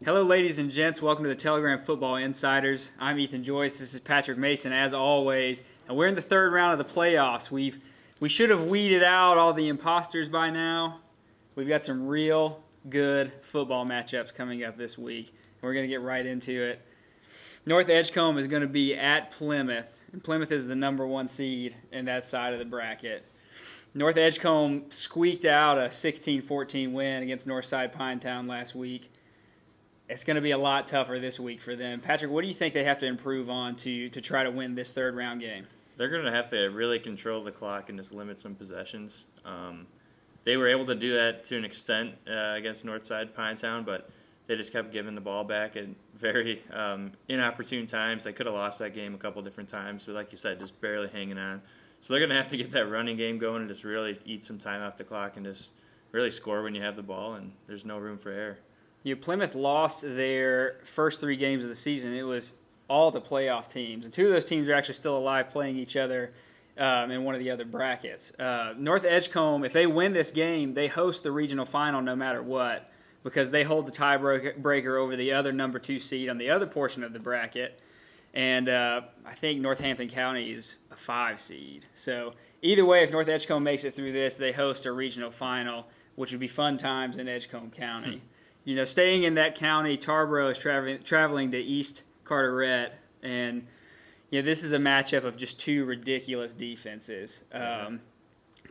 Hello, ladies and gents. Welcome to the Telegram Football Insiders. I'm Ethan Joyce. This is Patrick Mason, as always. And we're in the third round of the playoffs. We should have weeded out all the imposters by now. We've got some real good football matchups coming up this week. And we're going to get right into it. North Edgecombe is going to be at Plymouth. And Plymouth is the number one seed in that side of the bracket. North Edgecombe squeaked out a 16-14 win against Northside Pinetown last week. It's going to be a lot tougher this week for them. Patrick, what do you think they have to improve on to try to win this third round game? They're going to have to really control the clock and just limit some possessions. They were able to do that to an extent against Northside Pinetown, but they just kept giving the ball back at very inopportune times. They could have lost that game a couple different times, but like you said, just barely hanging on. So they're going to have to get that running game going and just really eat some time off the clock and just really score when you have the ball, and there's no room for error. Plymouth lost their first three games of the season. It was all to playoff teams. And two of those teams are actually still alive playing each other in one of the other brackets. North Edgecombe, if they win this game, they host the regional final no matter what because they hold the tiebreaker over the other number 2 seed on the other portion of the bracket. And I think Northampton County is a 5 seed. So either way, if North Edgecombe makes it through this, they host a regional final, which would be fun times in Edgecombe County. Staying in that county, Tarboro is traveling to East Carteret, and this is a matchup of just two ridiculous defenses.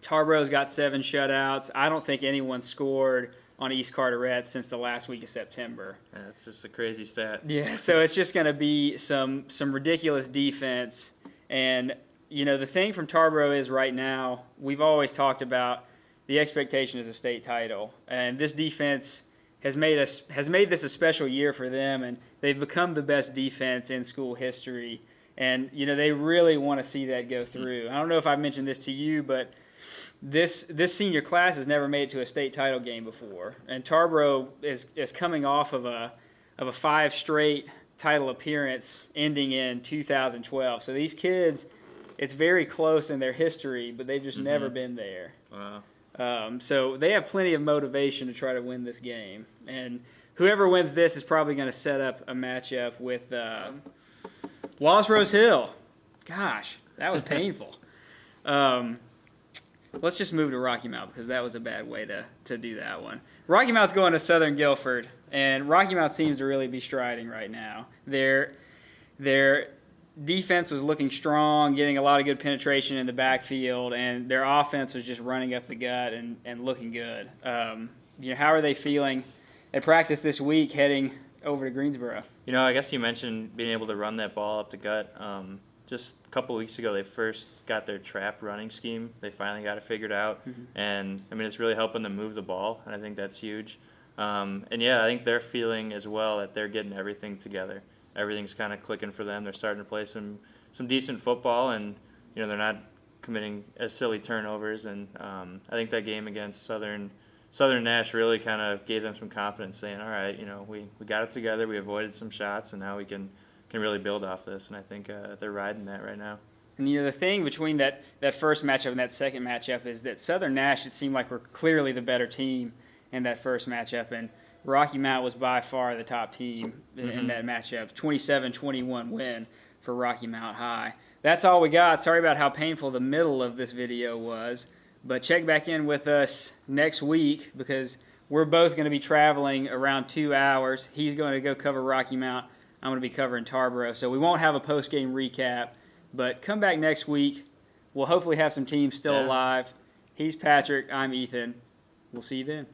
Tarboro's got 7 shutouts. I don't think anyone scored on East Carteret since the last week of September. That's just a crazy stat. Yeah, so it's just going to be some ridiculous defense. And, the thing from Tarboro is right now, we've always talked about the expectation is a state title. And this defense has made this a special year for them, and they've become the best defense in school history. And they really want to see that go through. I don't know if I've mentioned this to you, but this senior class has never made it to a state title game before, and Tarboro is coming off of a 5 straight title appearance ending in 2012. So these kids, it's very close in their history, but they've just never been there. Wow. So they have plenty of motivation to try to win this game. And whoever wins this is probably going to set up a matchup with Wallace Rose Hill. Gosh, that was painful. Let's just move to Rocky Mount because that was a bad way to do that one. Rocky Mount's going to Southern Guilford, and Rocky Mount seems to really be striding right now. Their defense was looking strong, getting a lot of good penetration in the backfield, and their offense was just running up the gut and looking good. How are they feeling at practice this week heading over to Greensboro? I guess you mentioned being able to run that ball up the gut. Just a couple weeks ago, they first got their trap running scheme. They finally got it figured out, and it's really helping them move the ball, and I think that's huge. I think they're feeling as well that they're getting everything together. Everything's kind of clicking for them. They're starting to play some decent football, and they're not committing as silly turnovers. And I think that game against Southern Nash really kind of gave them some confidence, saying, "All right, we got it together. We avoided some shots, and now we can really build off this." And I think they're riding that right now. And the thing between that first matchup and that second matchup is that Southern Nash, it seemed like we're clearly the better team in that first matchup, and Rocky Mount was by far the top team in that matchup. 27-21 win for Rocky Mount High. That's all we got. Sorry about how painful the middle of this video was. But check back in with us next week because we're both going to be traveling around 2 hours. He's going to go cover Rocky Mount. I'm going to be covering Tarboro. So we won't have a post-game recap. But come back next week. We'll hopefully have some teams still alive. He's Patrick. I'm Ethan. We'll see you then.